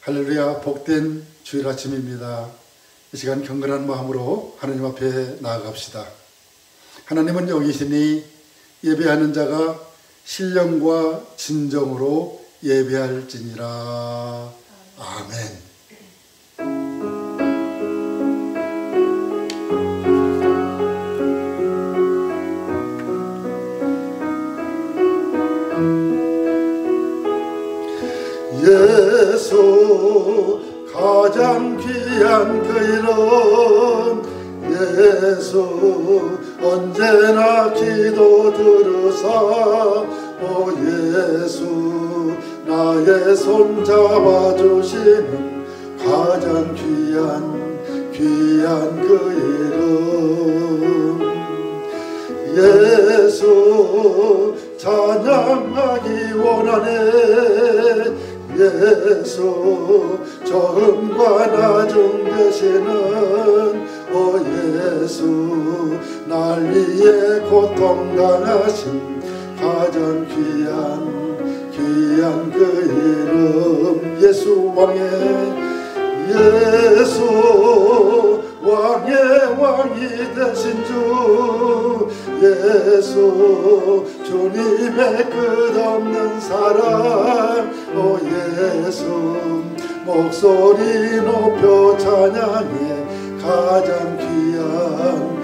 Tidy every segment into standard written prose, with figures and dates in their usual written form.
할렐루야, 복된 주일 아침입니다. 이 시간 경건한 마음으로 하나님 앞에 나아갑시다. 하나님은 여기 계시니 예배하는 자가 신령과 진정으로 예배할지니라. 아멘. 예수 가장 귀한 그 이름 예수 언제나 기도 들으사 오 예수 나의 손 잡아주시는 가장 귀한 그 이름 예수 찬양하기 원하네 예수 처음과 나중 되시는 오 예수 날 위해 고통당하신 가장 귀한 그 이름 예수 왕의 왕이 되신 주 예수 주님의 끝없는 사랑 오 예수 목소리 높여 찬양해 가장 귀한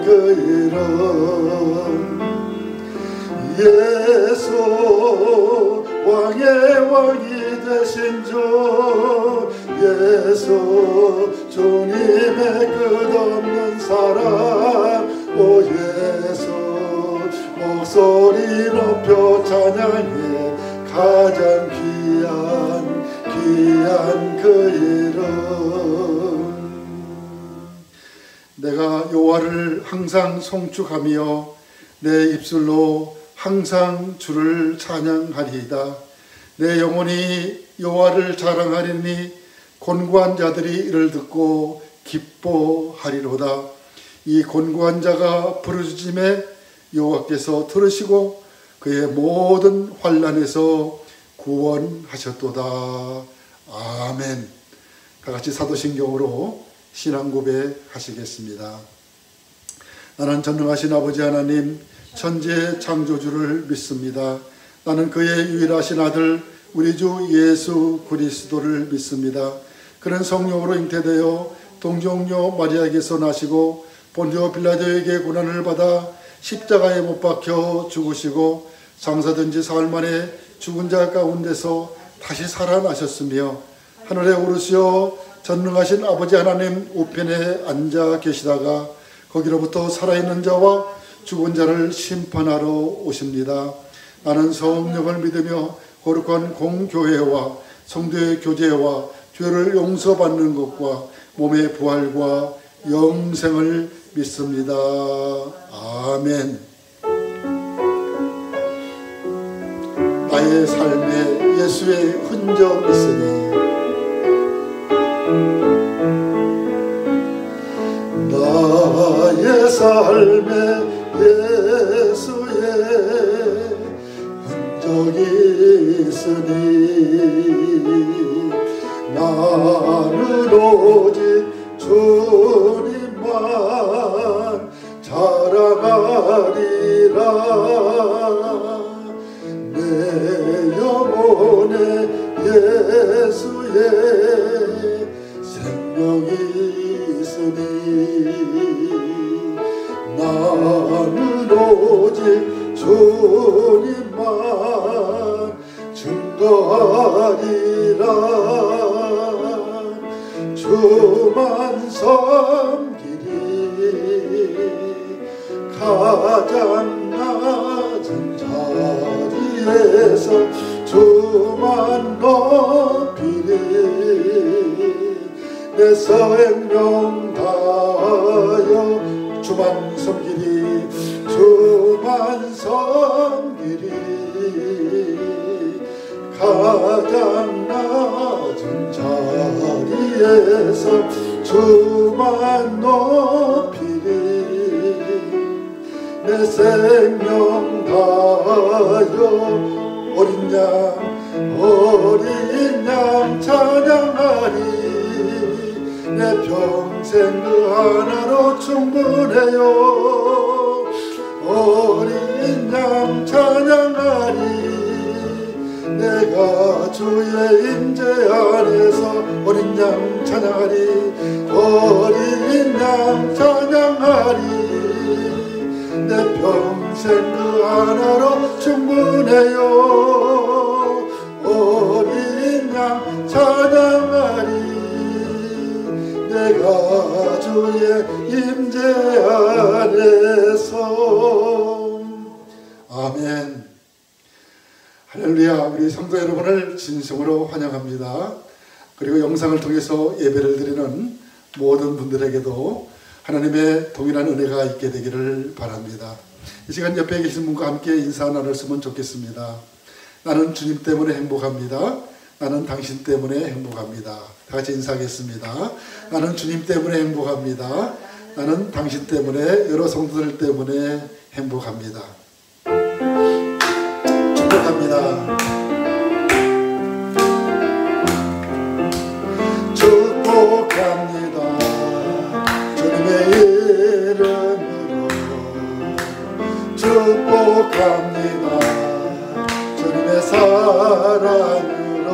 그 이름 예수 왕의 왕이 되신 주 예수 주님의 끝없는 사랑 오 예수 목소리 높여 찬양해 가장 귀한 그 이름 내가 여호와를 항상 송축하며 내 입술로 항상 주를 찬양하리이다. 내 영혼이 여호와를 자랑하리니 곤고한 자들이 이를 듣고 기뻐하리로다. 이 곤고한 자가 부르짖음에 여호와께서 들으시고 그의 모든 환난에서 구원하셨도다. 아멘. 다같이 사도신경으로 신앙 고백하시겠습니다. 나는 전능하신 아버지 하나님 천지의 창조주를 믿습니다. 나는 그의 유일하신 아들 우리 주 예수 그리스도를 믿습니다. 그는 성령으로 잉태되어 동정녀 마리아에게서 나시고 본디오 빌라도에게 고난을 받아 십자가에 못 박혀 죽으시고 장사된 지 사흘 만에 죽은 자 가운데서 다시 살아나셨으며 하늘에 오르시어 전능하신 아버지 하나님 우편에 앉아 계시다가 거기로부터 살아있는 자와 죽은 자를 심판하러 오십니다. 나는 성령을 믿으며 거룩한 공교회와 성도의 교제와 죄를 용서받는 것과 몸의 부활과 영생을 믿습니다. 아멘. 나의 삶에 예수의 흔적 있으니 나의 삶에 예수의 흔적이 있으니 나는 오직 주님만 자랑하리라. 내 영혼에 예수의 생명이 있으니 나는 오직 주님만 증거하리라. 주만 섬기리 가장 낮은 자리에서 주만 높이리 내 생명 다하여 주만 섬기리 주만 섬기리 가장 낮은 자리에서 주만 높이리 내 생명 다하여 어린 양 찬양하리. 내 평생 그 하나로 충분해요. 어린 양 찬양하리. 내가 주의 임재 안에서 어린 양 찬양하리. 어린 양 찬양하리. 내 평생 그 하나로 충분해요. 어린 양 찬양하리. 내가 주의 임재 안에서. 아멘. 할렐루야. 우리 성도 여러분을 진심으로 환영합니다. 그리고 영상을 통해서 예배를 드리는 모든 분들에게도 하나님의 동일한 은혜가 있게 되기를 바랍니다. 이 시간 옆에 계신 분과 함께 인사 나눴으면 좋겠습니다. 나는 주님 때문에 행복합니다. 나는 당신 때문에 행복합니다. 다 같이 인사하겠습니다. 나는 주님 때문에 행복합니다. 나는 당신 때문에, 여러 성도들 때문에 행복합니다. 축복합니다. 축복합니다. 주님의 이름으로 축복합니다. 주님의 사랑으로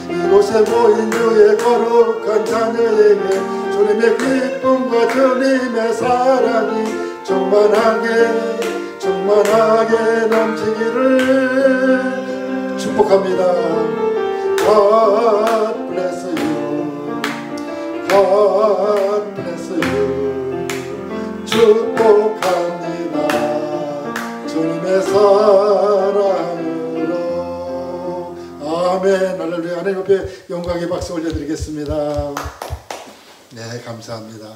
이곳에 모인 주의 거룩한 자녀에게 주님의 기쁨과 주님의 사랑이 충만하게 넘치기를 축복합니다. God bless you. God bless you. 축복합니다. 주님의 사랑으로. 아멘. 할렐루야. 하나님 앞에 영광의 박수 올려드리겠습니다. 네, 감사합니다.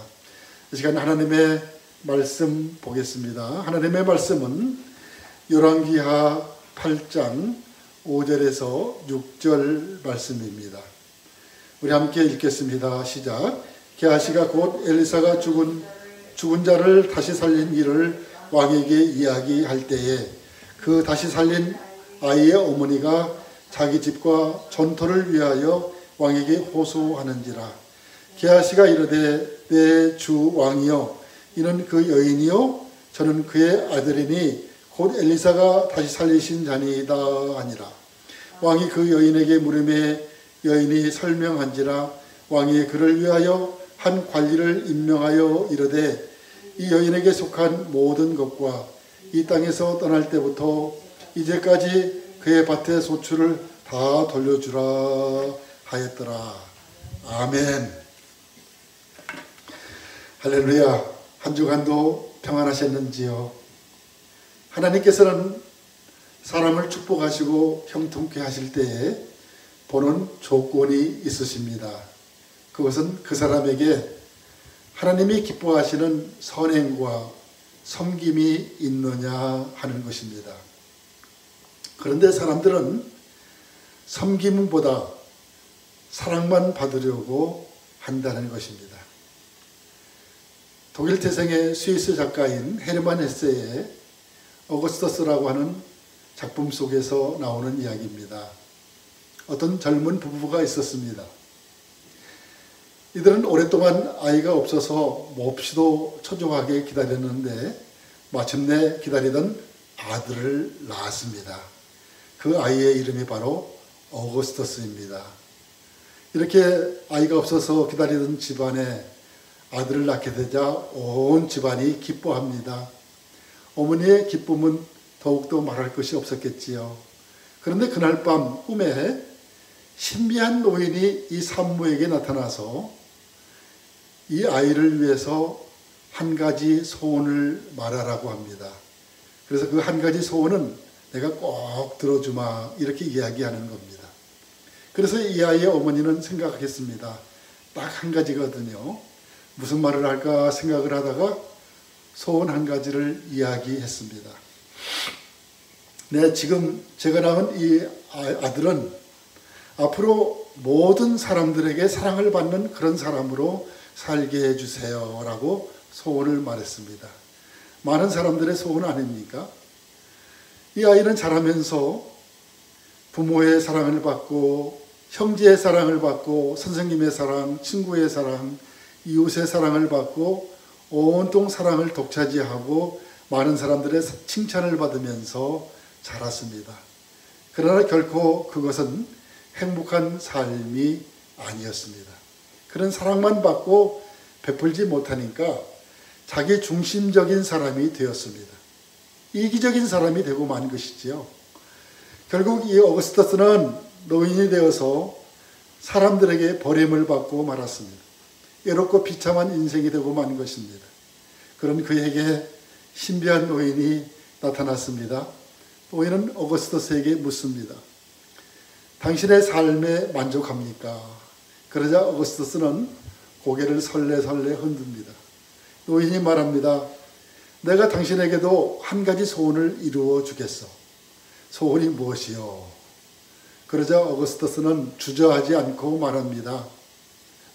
이 시간 하나님의 말씀 보겠습니다. 하나님의 말씀은 열왕기하 8장 5절에서 6절 말씀입니다. 우리 함께 읽겠습니다. 시작. 게하시가 곧 엘리사가 죽은 자를 다시 살린 일을 왕에게 이야기할 때에 그 다시 살린 아이의 어머니가 자기 집과 전토를 위하여 왕에게 호소하는지라. 게하시가 이르되 내 주 왕이여, 이는 그 여인이요 저는 그의 아들이니 곧 엘리사가 다시 살리신 자니이다 하니라. 왕이 그 여인에게 물음에 여인이 설명한지라. 왕이 그를 위하여 한 관리를 임명하여 이르되 이 여인에게 속한 모든 것과 이 땅에서 떠날 때부터 이제까지 그의 밭의 소출을 다 돌려주라 하였더라. 아멘. 할렐루야. 한 주간도 평안하셨는지요? 하나님께서는 사람을 축복하시고 형통케 하실 때에 보는 조건이 있으십니다. 그것은 그 사람에게 하나님이 기뻐하시는 선행과 섬김이 있느냐 하는 것입니다. 그런데 사람들은 섬김보다 사랑만 받으려고 한다는 것입니다. 독일 태생의 스위스 작가인 헤르만 헤세의 어거스터스라고 하는 작품 속에서 나오는 이야기입니다. 어떤 젊은 부부가 있었습니다. 이들은 오랫동안 아이가 없어서 몹시도 초조하게 기다렸는데 마침내 기다리던 아들을 낳았습니다. 그 아이의 이름이 바로 어거스터스입니다. 이렇게 아이가 없어서 기다리던 집안에 아들을 낳게 되자 온 집안이 기뻐합니다. 어머니의 기쁨은 더욱더 말할 것이 없었겠지요. 그런데 그날 밤 꿈에 신비한 노인이 이 산모에게 나타나서 이 아이를 위해서 한 가지 소원을 말하라고 합니다. 그래서 그 한 가지 소원은 내가 꼭 들어주마, 이렇게 이야기하는 겁니다. 그래서 이 아이의 어머니는 생각하겠습니다. 딱 한 가지거든요. 무슨 말을 할까 생각을 하다가 소원 한 가지를 이야기했습니다. 네, 지금 제가 낳은 이 아들은 앞으로 모든 사람들에게 사랑을 받는 그런 사람으로 살게 해주세요 라고 소원을 말했습니다. 많은 사람들의 소원 아닙니까? 이 아이는 자라면서 부모의 사랑을 받고 형제의 사랑을 받고 선생님의 사랑, 친구의 사랑, 이웃의 사랑을 받고 온통 사랑을 독차지하고 많은 사람들의 칭찬을 받으면서 자랐습니다. 그러나 결코 그것은 행복한 삶이 아니었습니다. 그런 사랑만 받고 베풀지 못하니까 자기 중심적인 사람이 되었습니다. 이기적인 사람이 되고 만 것이지요. 결국 이 어거스터스는 노인이 되어서 사람들에게 버림을 받고 말았습니다. 외롭고 비참한 인생이 되고 만 것입니다. 그런 그에게 신비한 노인이 나타났습니다. 노인은 어거스터스에게 묻습니다. 당신의 삶에 만족합니까? 그러자 어거스터스는 고개를 설레설레 흔듭니다. 노인이 말합니다. 내가 당신에게도 한 가지 소원을 이루어 주겠어. 소원이 무엇이요? 그러자 어거스터스는 주저하지 않고 말합니다.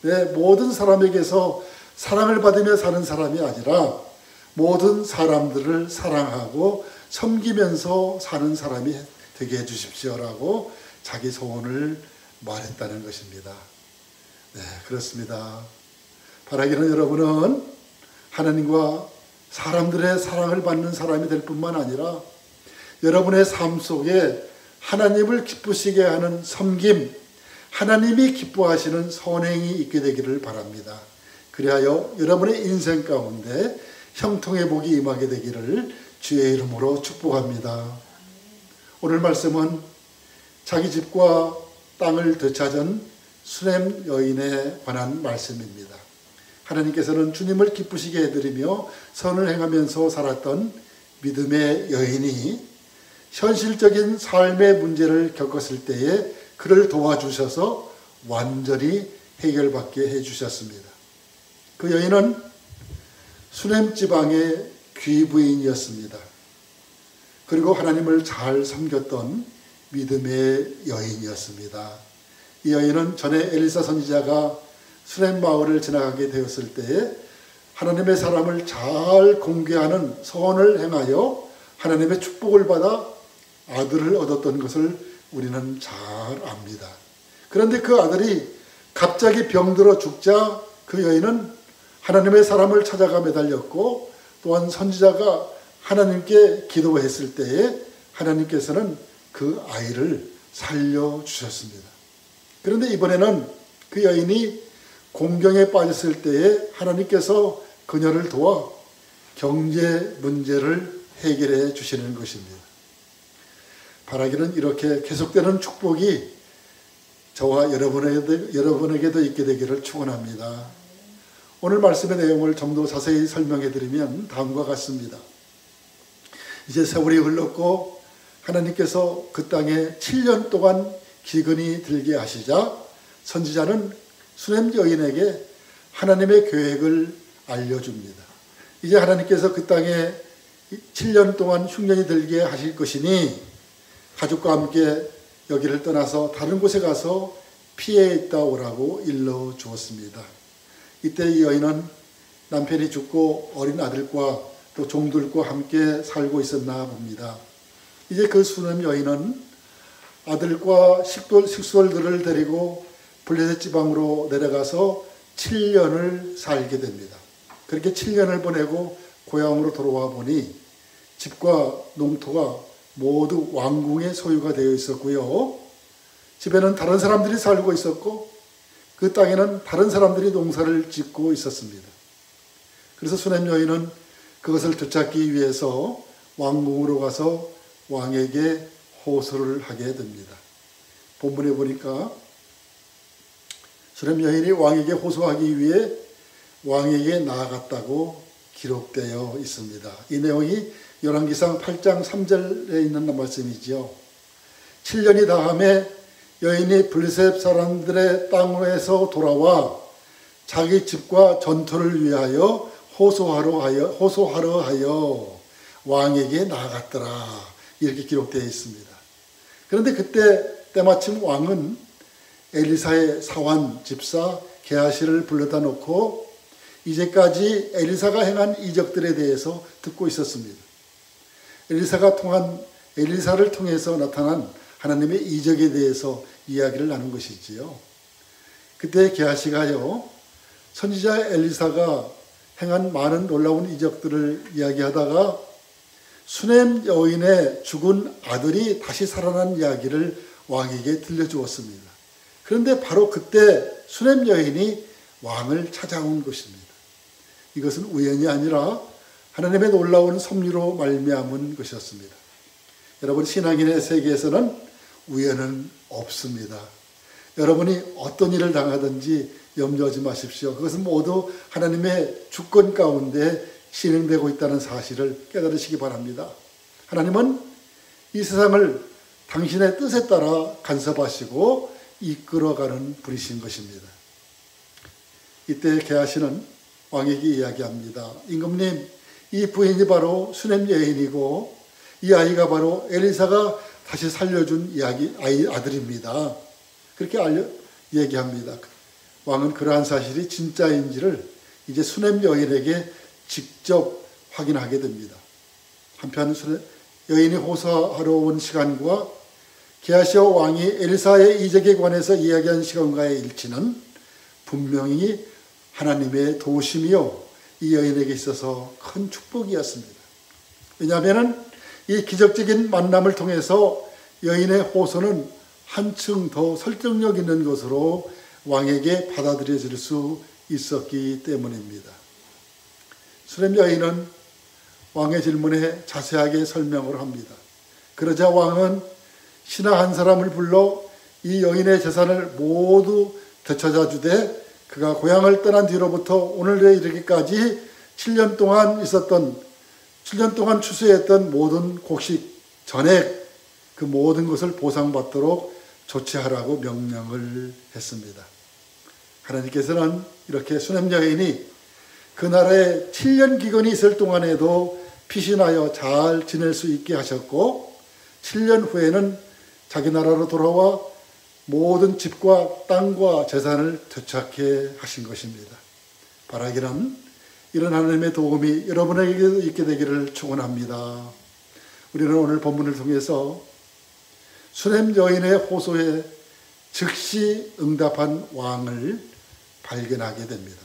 내 모든 사람에게서 사랑을 받으며 사는 사람이 아니라 모든 사람들을 사랑하고 섬기면서 사는 사람이 되게 해주십시오라고 자기 소원을 말했다는 것입니다. 네, 그렇습니다. 바라기는 여러분은 하나님과 사람들의 사랑을 받는 사람이 될 뿐만 아니라 여러분의 삶 속에 하나님을 기쁘시게 하는 섬김, 하나님이 기뻐하시는 선행이 있게 되기를 바랍니다. 그리하여 여러분의 인생 가운데 형통의 복이 임하게 되기를 주의 이름으로 축복합니다. 오늘 말씀은 자기 집과 땅을 되찾은 수렘 여인에 관한 말씀입니다. 하나님께서는 주님을 기쁘시게 해드리며 선을 행하면서 살았던 믿음의 여인이 현실적인 삶의 문제를 겪었을 때에 그를 도와주셔서 완전히 해결받게 해주셨습니다. 그 여인은 수렘 지방의 귀부인이었습니다. 그리고 하나님을 잘 섬겼던 믿음의 여인이었습니다. 이 여인은 전에 엘리사 선지자가 수렘 마을을 지나가게 되었을 때에 하나님의 사람을 잘 공개하는 선을 행하여 하나님의 축복을 받아 아들을 얻었던 것을 우리는 잘 압니다. 그런데 그 아들이 갑자기 병들어 죽자 그 여인은 하나님의 사람을 찾아가 매달렸고 또한 선지자가 하나님께 기도했을 때에 하나님께서는 그 아이를 살려주셨습니다. 그런데 이번에는 그 여인이 공경에 빠졌을 때에 하나님께서 그녀를 도와 경제 문제를 해결해 주시는 것입니다. 바라기는 이렇게 계속되는 축복이 저와 여러분에게도 있게 되기를 축원합니다. 오늘 말씀의 내용을 좀 더 자세히 설명해 드리면 다음과 같습니다. 이제 세월이 흘렀고 하나님께서 그 땅에 7년 동안 기근이 들게 하시자 선지자는 수렘 여인에게 하나님의 계획을 알려줍니다. 이제 하나님께서 그 땅에 7년 동안 흉년이 들게 하실 것이니 가족과 함께 여기를 떠나서 다른 곳에 가서 피해 있다 오라고 일러 주었습니다. 이때 이 여인은 남편이 죽고 어린 아들과 또 종들과 함께 살고 있었나 봅니다. 이제 그 수렘 여인은 아들과 식솔들을 데리고 블레셋 지방으로 내려가서 7년을 살게 됩니다. 그렇게 7년을 보내고 고향으로 돌아와 보니 집과 농토가 모두 왕궁의 소유가 되어 있었고요. 집에는 다른 사람들이 살고 있었고 그 땅에는 다른 사람들이 농사를 짓고 있었습니다. 그래서 수렘 여인은 그것을 되찾기 위해서 왕궁으로 가서 왕에게 호소를 하게 됩니다. 본문에 보니까 수렘 여인이 왕에게 호소하기 위해 왕에게 나아갔다고 기록되어 있습니다. 이 내용이 열왕기상 8장 3절에 있는 말씀이지요. 7년이 다음에 여인이 블레셋 사람들의 땅에서 돌아와 자기 집과 전투를 위하여 호소하러 하여 왕에게 나아갔더라. 이렇게 기록되어 있습니다. 그런데 그때 때마침 왕은 엘리사의 사환 집사 게하시를 불러다 놓고 이제까지 엘리사가 행한 이적들에 대해서 듣고 있었습니다. 엘리사를 통해서 나타난 하나님의 이적에 대해서 이야기를 나눈 것이지요. 그때 게하시가요, 선지자 엘리사가 행한 많은 놀라운 이적들을 이야기하다가 수넴 여인의 죽은 아들이 다시 살아난 이야기를 왕에게 들려주었습니다. 그런데 바로 그때 수넴 여인이 왕을 찾아온 것입니다. 이것은 우연이 아니라 하나님의 놀라운 섭리로 말미암은 것이었습니다. 여러분, 신앙인의 세계에서는 우연은 없습니다. 여러분이 어떤 일을 당하든지 염려하지 마십시오. 그것은 모두 하나님의 주권 가운데 진행되고 있다는 사실을 깨달으시기 바랍니다. 하나님은 이 세상을 당신의 뜻에 따라 간섭하시고 이끌어가는 분이신 것입니다. 이때 게하시는 왕에게 이야기합니다. 임금님, 이 부인이 바로 수넴 여인이고 이 아이가 바로 엘리사가 다시 살려준 아들입니다. 그렇게 얘기합니다. 왕은 그러한 사실이 진짜인지를 이제 수넴 여인에게 직접 확인하게 됩니다. 한편 여인이 호소하러 온 시간과 게하시와 왕이 엘리사의 이적에 관해서 이야기한 시간과의 일치는 분명히 하나님의 도우심이요, 이 여인에게 있어서 큰 축복이었습니다. 왜냐하면 이 기적적인 만남을 통해서 여인의 호소는 한층 더 설득력 있는 것으로 왕에게 받아들여질 수 있었기 때문입니다. 수넴 여인은 왕의 질문에 자세하게 설명을 합니다. 그러자 왕은 신하 한 사람을 불러 이 여인의 재산을 모두 되찾아 주되 그가 고향을 떠난 뒤로부터 오늘에 이르기까지 7년 동안 추수했던 모든 곡식, 전액 그 모든 것을 보상받도록 조치하라고 명령을 했습니다. 하나님께서는 이렇게 수넴 여인이 그 나라에 7년 기근이 있을 동안에도 피신하여 잘 지낼 수 있게 하셨고 7년 후에는 자기 나라로 돌아와 모든 집과 땅과 재산을 되찾게 하신 것입니다. 바라기는 이런 하나님의 도움이 여러분에게도 있게 되기를 축원합니다. 우리는 오늘 본문을 통해서 수넴 여인의 호소에 즉시 응답한 왕을 발견하게 됩니다.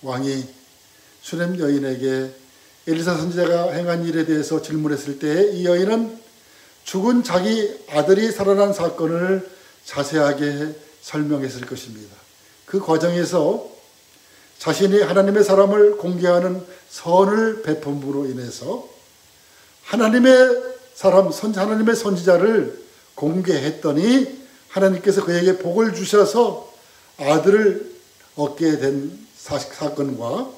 왕이 수넴 여인에게 엘리사 선지자가 행한 일에 대해서 질문했을 때 이 여인은 죽은 자기 아들이 살아난 사건을 자세하게 설명했을 것입니다. 그 과정에서 자신이 하나님의 사람을 공개하는 선을 베품으로 인해서 하나님의 선지자를 공개했더니 하나님께서 그에게 복을 주셔서 아들을 얻게 된 사건과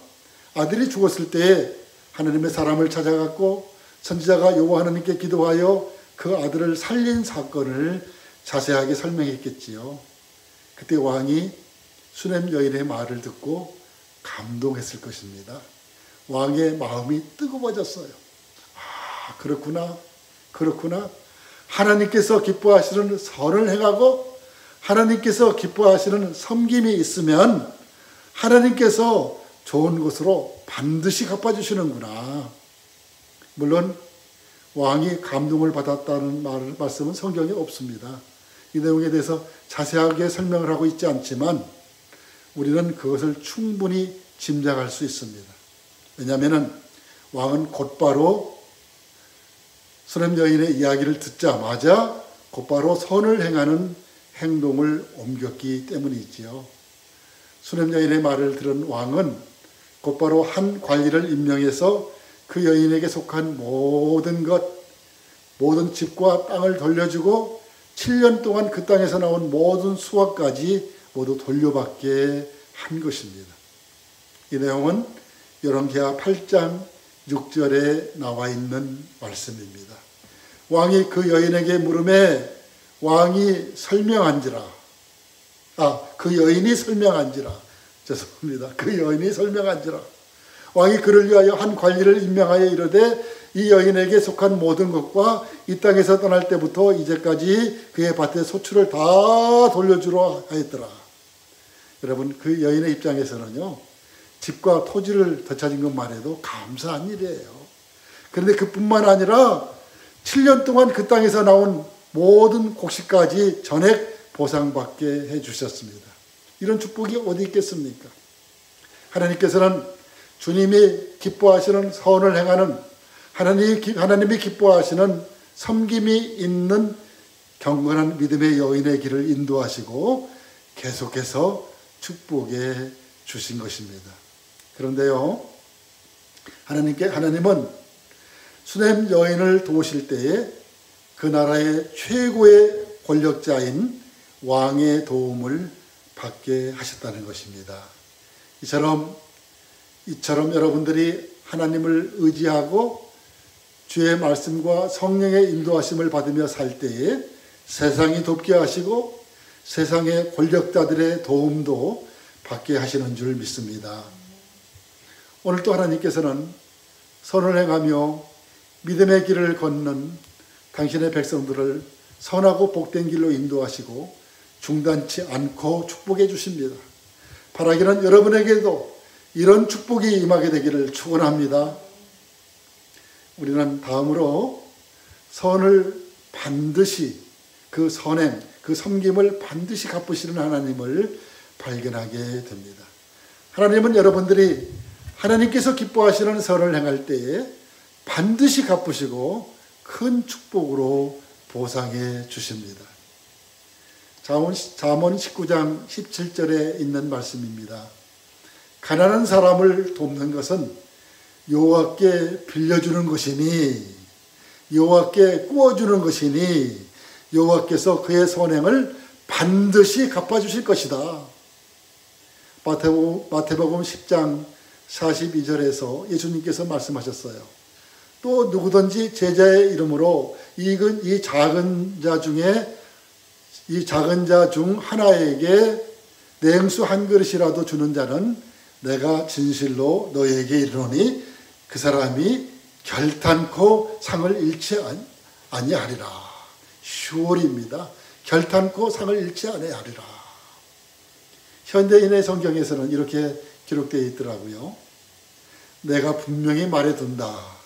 아들이 죽었을 때에 하나님의 사람을 찾아갔고 선지자가 여호와 하나님께 기도하여 그 아들을 살린 사건을 자세하게 설명했겠지요. 그때 왕이 수넴 여인의 말을 듣고 감동했을 것입니다. 왕의 마음이 뜨거워졌어요. 아, 그렇구나. 하나님께서 기뻐하시는 선을 행하고 하나님께서 기뻐하시는 섬김이 있으면 하나님께서 좋은 것으로 반드시 갚아주시는구나. 물론 왕이 감동을 받았다는 말씀은 성경에 없습니다. 이 내용에 대해서 자세하게 설명을 하고 있지 않지만 우리는 그것을 충분히 짐작할 수 있습니다. 왜냐하면 왕은 곧바로 수넴 여인의 이야기를 듣자마자 곧바로 선을 행하는 행동을 옮겼기 때문이지요. 수넴 여인의 말을 들은 왕은 곧바로 한 관리를 임명해서 그 여인에게 속한 모든 집과 땅을 돌려주고 7년 동안 그 땅에서 나온 모든 수확까지 모두 돌려받게 한 것입니다. 이 내용은 열왕기하 8장 6절에 나와 있는 말씀입니다. 왕이 그 여인에게 물음에 왕이 설명한지라. 그 여인이 설명한지라. 죄송합니다. 그 여인이 설명한지라. 왕이 그를 위하여 한 관리를 임명하여 이르되 이 여인에게 속한 모든 것과 이 땅에서 떠날 때부터 이제까지 그의 밭의 소출을 다 돌려주러 하였더라. 여러분, 그 여인의 입장에서는요, 집과 토지를 되찾은 것만 해도 감사한 일이에요. 그런데 그뿐만 아니라 7년 동안 그 땅에서 나온 모든 곡식까지 전액 보상받게 해주셨습니다. 이런 축복이 어디 있겠습니까? 하나님께서는 주님이 기뻐하시는 선을 행하는 하나님이 기뻐하시는 섬김이 있는 경건한 믿음의 여인의 길을 인도하시고 계속해서 축복해 주신 것입니다. 그런데요, 하나님은 수넴 여인을 도우실 때에 그 나라의 최고의 권력자인 왕의 도움을 받게 하셨다는 것입니다. 이처럼 여러분들이 하나님을 의지하고 주의 말씀과 성령의 인도하심을 받으며 살 때에 세상이 돕게 하시고 세상의 권력자들의 도움도 받게 하시는 줄 믿습니다. 오늘도 하나님께서는 선을 행하며 믿음의 길을 걷는 당신의 백성들을 선하고 복된 길로 인도하시고 중단치 않고 축복해 주십니다. 바라기는 여러분에게도 이런 축복이 임하게 되기를 축원합니다. 우리는 다음으로 선을 반드시 그 선행, 그 섬김을 반드시 갚으시는 하나님을 발견하게 됩니다. 하나님은 여러분들이 하나님께서 기뻐하시는 선을 행할 때에 반드시 갚으시고 큰 축복으로 보상해 주십니다. 잠언 19장 17절에 있는 말씀입니다. 가난한 사람을 돕는 것은 여호와께 빌려주는 것이니 여호와께 구워주는 것이니 여호와께서 그의 선행을 반드시 갚아주실 것이다. 마태복음 10장 42절에서 예수님께서 말씀하셨어요. 또 누구든지 제자의 이름으로 이 작은 자 중 하나에게 냉수 한 그릇이라도 주는 자는 내가 진실로 너희에게 이르노니 그 사람이 결탄코 상을 잃지 아니하리라. 10월입니다. 결탄코 상을 잃지 아니하리라. 현대인의 성경에서는 이렇게 기록되어 있더라고요. 내가 분명히 말해둔다.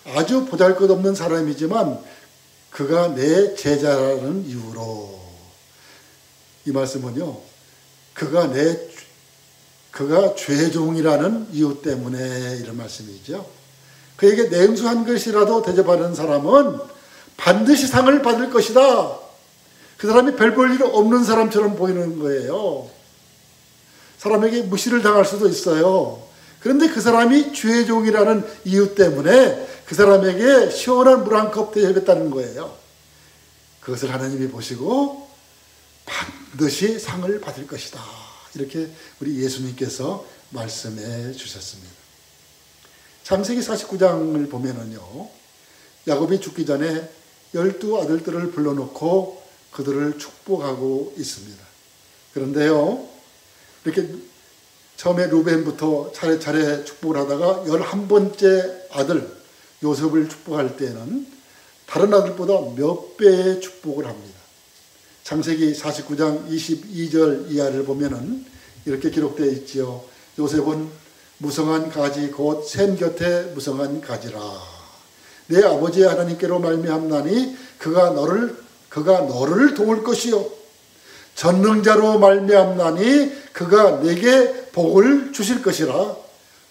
아주 보잘것없는 사람이지만 그가 내 제자라는 이유로. 이 말씀은요, 그가 죄종이라는 이유 때문에 이런 말씀이죠. 그에게 냉수 한 그릇이라도 대접하는 사람은 반드시 상을 받을 것이다. 그 사람이 별 볼 일 없는 사람처럼 보이는 거예요. 사람에게 무시를 당할 수도 있어요. 그런데 그 사람이 죄종이라는 이유 때문에 그 사람에게 시원한 물 한 컵 대접했다는 거예요. 그것을 하나님이 보시고 반드시 상을 받을 것이다. 이렇게 우리 예수님께서 말씀해 주셨습니다. 창세기 49장을 보면은요, 야곱이 죽기 전에 12 아들들을 불러놓고 그들을 축복하고 있습니다. 그런데요, 이렇게 처음에 루벤부터 차례차례 축복을 하다가 11번째 아들 요셉을 축복할 때는 다른 아들보다 몇 배의 축복을 합니다. 창세기 49장 22절 이하를 보면은 이렇게 기록되어 있지요. 요셉은 무성한 가지 곧 샘 곁에 무성한 가지라. 내 아버지의 하나님께로 말미암나니 그가 너를 도울 것이요 전능자로 말미암나니 그가 내게 복을 주실 것이라.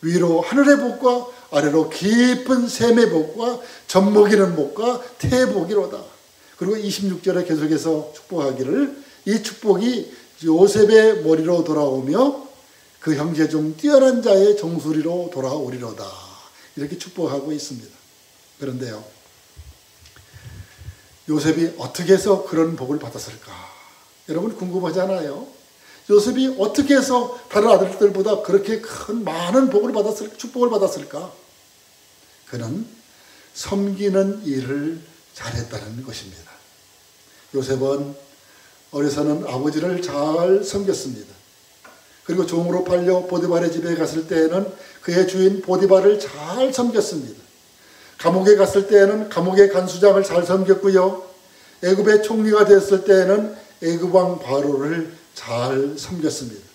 위로 하늘의 복과 아래로 깊은 샘의 복과 젖먹이는 복과 태복이로다. 그리고 26절에 계속해서 축복하기를 이 축복이 요셉의 머리로 돌아오며 그 형제 중 뛰어난 자의 정수리로 돌아오리로다. 이렇게 축복하고 있습니다. 그런데요, 요셉이 어떻게 해서 그런 복을 받았을까? 여러분 궁금하잖아요. 요셉이 어떻게 해서 다른 아들들보다 그렇게 큰 많은 축복을 받았을까? 그는 섬기는 일을 잘했다는 것입니다. 요셉은 어려서는 아버지를 잘 섬겼습니다. 그리고 종으로 팔려 보디발의 집에 갔을 때에는 그의 주인 보디발을 잘 섬겼습니다. 감옥에 갔을 때에는 감옥의 간수장을 잘 섬겼고요. 애굽의 총리가 됐을 때에는 애굽왕 바로를 잘 섬겼습니다.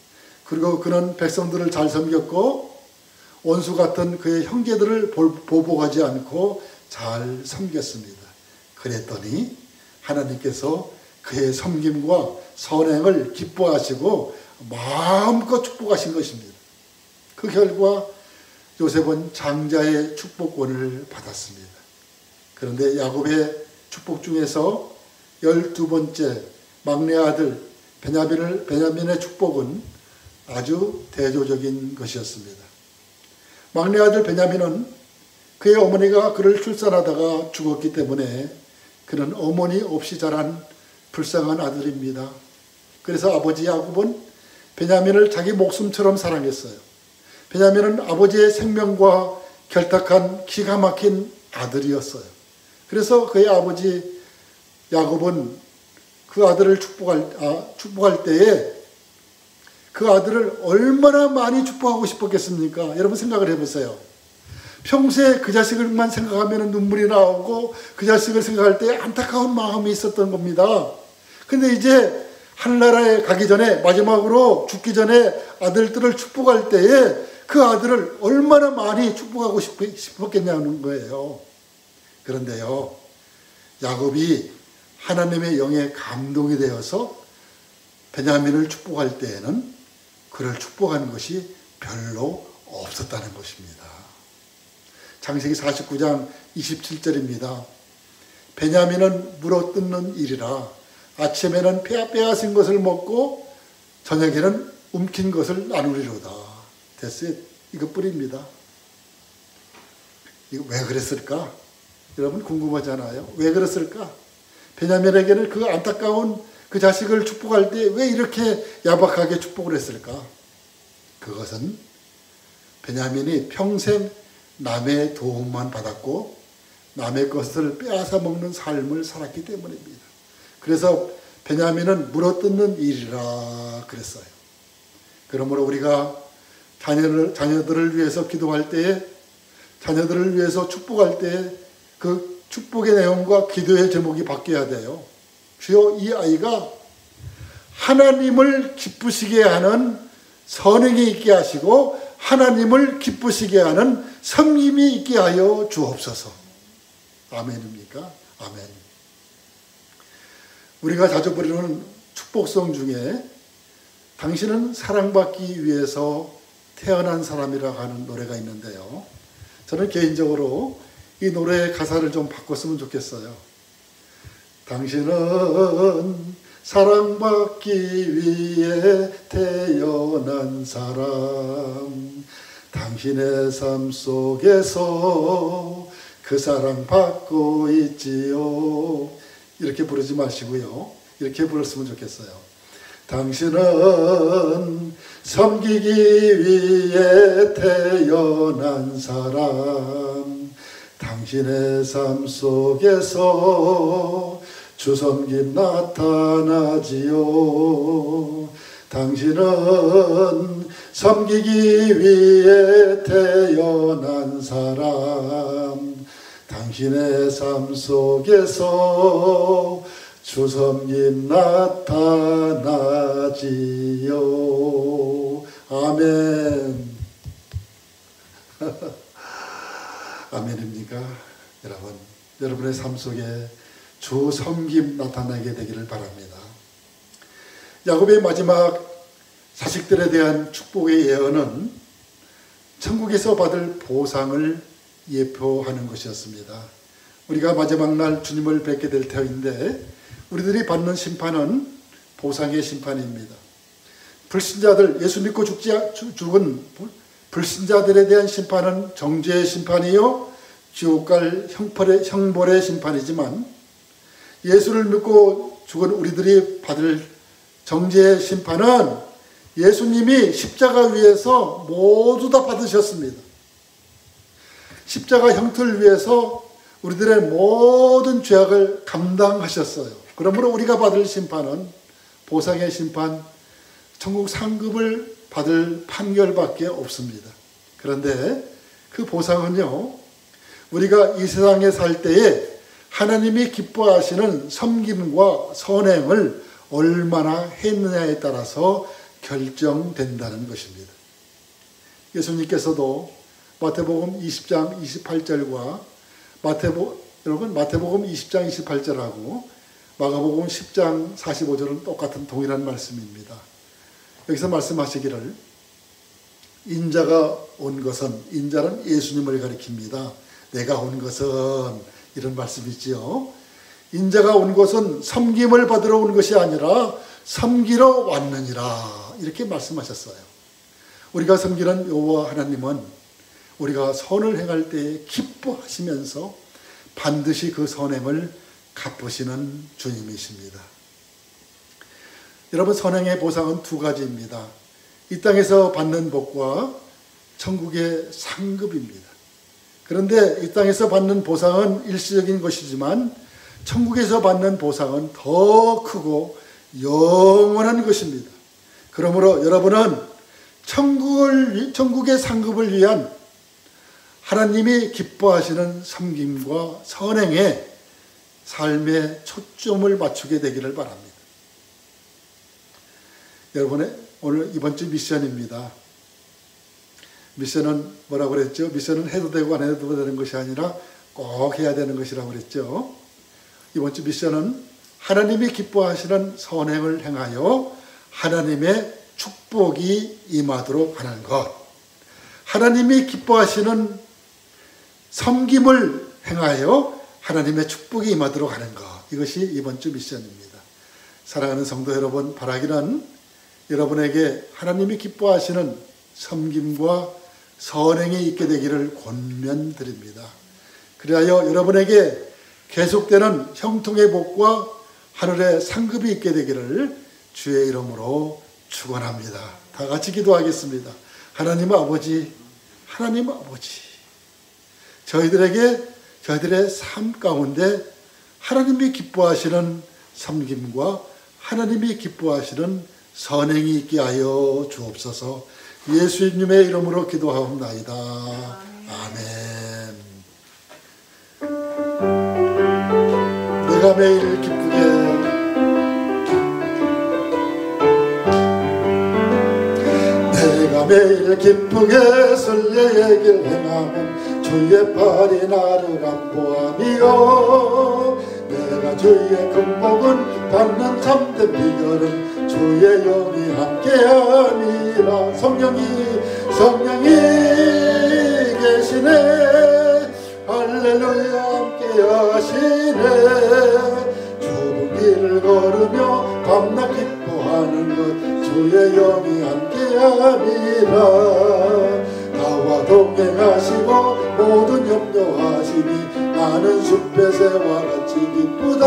그리고 그는 백성들을 잘 섬겼고 원수 같은 그의 형제들을 보복하지 않고 잘 섬겼습니다. 그랬더니 하나님께서 그의 섬김과 선행을 기뻐하시고 마음껏 축복하신 것입니다. 그 결과 요셉은 장자의 축복권을 받았습니다. 그런데 야곱의 축복 중에서 12번째 막내 아들 베냐민의 축복은 아주 대조적인 것이었습니다. 막내 아들 베냐민은 그의 어머니가 그를 출산하다가 죽었기 때문에 그는 어머니 없이 자란 불쌍한 아들입니다. 그래서 아버지 야곱은 베냐민을 자기 목숨처럼 사랑했어요. 베냐민은 아버지의 생명과 결탁한 기가 막힌 아들이었어요. 그래서 그의 아버지 야곱은 그 아들을 축복할 때에 그 아들을 얼마나 많이 축복하고 싶었겠습니까? 여러분 생각을 해보세요. 평소에 그 자식을만 생각하면 눈물이 나오고 그 자식을 생각할 때 안타까운 마음이 있었던 겁니다. 근데 이제 하늘나라에 가기 전에 마지막으로 죽기 전에 아들들을 축복할 때에 그 아들을 얼마나 많이 축복하고 싶었겠냐는 거예요. 그런데요, 야곱이 하나님의 영에 감동이 되어서 베냐민을 축복할 때에는 그를 축복하는 것이 별로 없었다는 것입니다. 창세기 49장 27절입니다. 베냐민은 물어뜯는 일이라 아침에는 빼앗은 것을 먹고 저녁에는 움킨 것을 나누리로다. 됐어요. 이것뿐입니다. 이거 왜 그랬을까? 여러분 궁금하잖아요. 왜 그랬을까? 베냐민에게는 그 안타까운 그 자식을 축복할 때 왜 이렇게 야박하게 축복을 했을까? 그것은 베냐민이 평생 남의 도움만 받았고 남의 것을 빼앗아 먹는 삶을 살았기 때문입니다. 그래서 베냐민은 물어뜯는 일이라 그랬어요. 그러므로 우리가 자녀들을 위해서 기도할 때에, 자녀들을 위해서 축복할 때에 그 축복의 내용과 기도의 제목이 바뀌어야 돼요. 주여, 이 아이가 하나님을 기쁘시게 하는 선행이 있게 하시고 하나님을 기쁘시게 하는 섬김이 있게 하여 주옵소서. 아멘입니까? 아멘. 우리가 자주 부르는 축복성 중에 당신은 사랑받기 위해서 태어난 사람이라 하는 노래가 있는데요. 저는 개인적으로 이 노래의 가사를 좀 바꿨으면 좋겠어요. 당신은 사랑받기 위해 태어난 사람, 당신의 삶 속에서 그 사랑 받고 있지요. 이렇게 부르지 마시고요. 이렇게 불렀으면 좋겠어요. 당신은 섬기기 위해 태어난 사람, 당신의 삶 속에서 주 섬김 나타나지요. 당신은 섬기기 위해 태어난 사람, 당신의 삶 속에서 주 섬김 나타나지요. 아멘. 아멘입니까? 여러분, 여러분의 삶 속에 주 섬김 나타나게 되기를 바랍니다. 야곱의 마지막 자식들에 대한 축복의 예언은 천국에서 받을 보상을 예표하는 것이었습니다. 우리가 마지막 날 주님을 뵙게 될 터인데 우리들이 받는 심판은 보상의 심판입니다. 불신자들, 예수 믿고 죽은 불신자들에 대한 심판은 정죄의 심판이요 지옥 갈 형벌의 심판이지만 예수를 믿고 죽은 우리들이 받을 정죄의 심판은 예수님이 십자가 위에서 모두 다 받으셨습니다. 십자가 형틀 위에서 우리들의 모든 죄악을 감당하셨어요. 그러므로 우리가 받을 심판은 보상의 심판, 천국 상급을 받을 판결밖에 없습니다. 그런데 그 보상은요, 우리가 이 세상에 살 때에 하나님이 기뻐하시는 섬김과 선행을 얼마나 했느냐에 따라서 결정된다는 것입니다. 예수님께서도 마태복음 20장 28절과 마태복음 20장 28절하고 마가복음 10장 45절은 똑같은 동일한 말씀입니다. 여기서 말씀하시기를 인자가 온 것은, 인자는 예수님을 가리킵니다. 내가 온 것은, 이런 말씀이지요. 인자가 온 것은 섬김을 받으러 온 것이 아니라 섬기러 왔느니라, 이렇게 말씀하셨어요. 우리가 섬기는 여호와 하나님은 우리가 선을 행할 때 기뻐하시면서 반드시 그 선행을 갚으시는 주님이십니다. 여러분, 선행의 보상은 두 가지입니다. 이 땅에서 받는 복과 천국의 상급입니다. 그런데 이 땅에서 받는 보상은 일시적인 것이지만 천국에서 받는 보상은 더 크고 영원한 것입니다. 그러므로 여러분은 천국의 상급을 위한 하나님이 기뻐하시는 섬김과 선행에 삶의 초점을 맞추게 되기를 바랍니다. 여러분의 오늘 이번 주 미션입니다. 미션은 뭐라고 그랬죠? 미션은 해도 되고 안 해도 되는 것이 아니라 꼭 해야 되는 것이라고 그랬죠. 이번 주 미션은 하나님이 기뻐하시는 선행을 행하여 하나님의 축복이 임하도록 하는 것. 하나님이 기뻐하시는 섬김을 행하여 하나님의 축복이 임하도록 하는 것. 이것이 이번 주 미션입니다. 사랑하는 성도 여러분, 바라기는 여러분에게 하나님이 기뻐하시는 섬김과 선행이 있게 되기를 권면드립니다. 그리하여 여러분에게 계속되는 형통의 복과 하늘의 상급이 있게 되기를 주의 이름으로 축원합니다. 다 같이 기도하겠습니다. 하나님 아버지, 하나님 아버지, 저희들의 삶 가운데 하나님이 기뻐하시는 섬김과 하나님이 기뻐하시는 선행이 있게 하여 주옵소서. 예수님의 이름으로 기도하옵나이다. 아멘. 내가 매일 기쁘게, 내가 매일 기쁘게 설레의 길 행하면 주의 팔이 나를 안보하며, 내가 주의 금복은 받는 참된 비결은 주의 영이 함께하니라. 성령이 계시네. 할렐루야, 함께하시네. 좁은 길을 걸으며 밤낮 기뻐하는 것 주의 영이 함께하니라. 나와 동행하시고 모든 염려하시니 나는 숲의 새와 같이 기쁘다.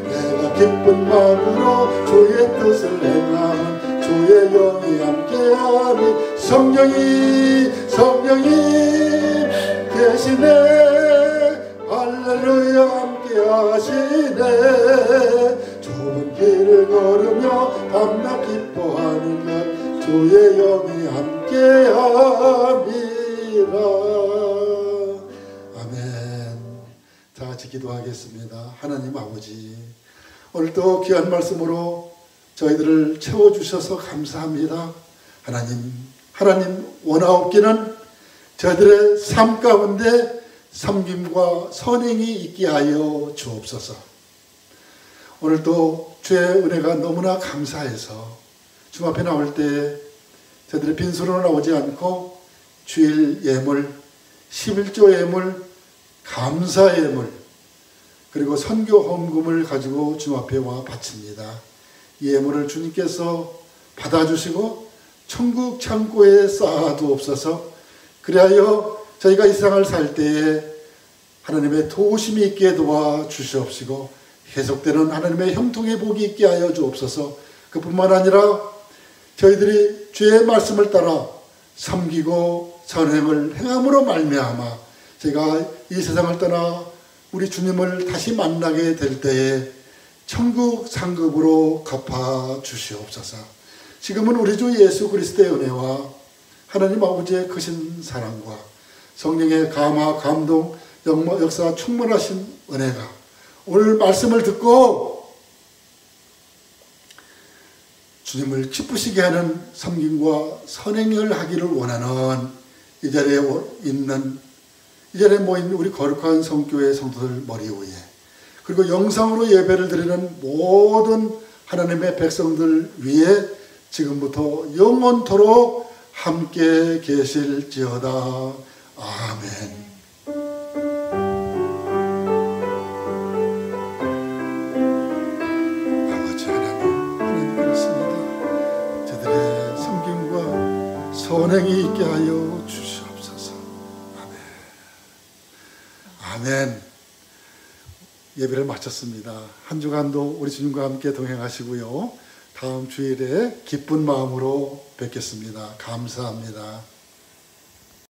내가 기쁜 마음으로 주의 뜻을 행하면 주의 영이 함께하니, 성령이 계시네. 할렐루야, 함께하시네. 좁은 길을 걸으며 밤낮 기뻐하는 것 주의 영이 함께함이라. 아멘. 다 같이 기도하겠습니다. 하나님 아버지, 오늘도 귀한 말씀으로 저희들을 채워주셔서 감사합니다. 하나님 원하옵기는 저희들의 삶 가운데 섬김과 선행이 있게 하여 주옵소서. 오늘도 주의 은혜가 너무나 감사해서 주 앞에 나올 때 저희들이 빈손으로 나오지 않고 주일 예물, 11조 예물, 감사 예물, 그리고 선교 헌금을 가지고 주 앞에 와 바칩니다. 이 예물을 주님께서 받아주시고 천국 창고에 쌓아두옵소서. 그리하여 저희가 이 세상을 살 때에 하나님의 도우심이 있게 도와주시옵시고 계속되는 하나님의 형통의 복이 있게 하여 주옵소서. 그뿐만 아니라 저희들이 주의 말씀을 따라 섬기고 선행을 행함으로 말미암아 제가 이 세상을 떠나 우리 주님을 다시 만나게 될 때에 천국 상급으로 갚아 주시옵소서. 지금은 우리 주 예수 그리스도의 은혜와 하나님 아버지의 크신 사랑과 성령의 감화, 감동, 역사 충만하신 은혜가 오늘 말씀을 듣고 주님을 기쁘시게 하는 섬김과 선행을 하기를 원하는 이 자리에 모인 우리 거룩한 성교회 성도들 머리 위에 그리고 영상으로 예배를 드리는 모든 하나님의 백성들 위에 지금부터 영원토록 함께 계실지어다. 아멘. 아버지 하나님 그렇습니다. 저들의 섬김과 선행이 있게 하여 주시옵소서. 아멘. 아멘. 예배를 마쳤습니다. 한 주간도 우리 주님과 함께 동행하시고요. 다음 주일에 기쁜 마음으로 뵙겠습니다. 감사합니다.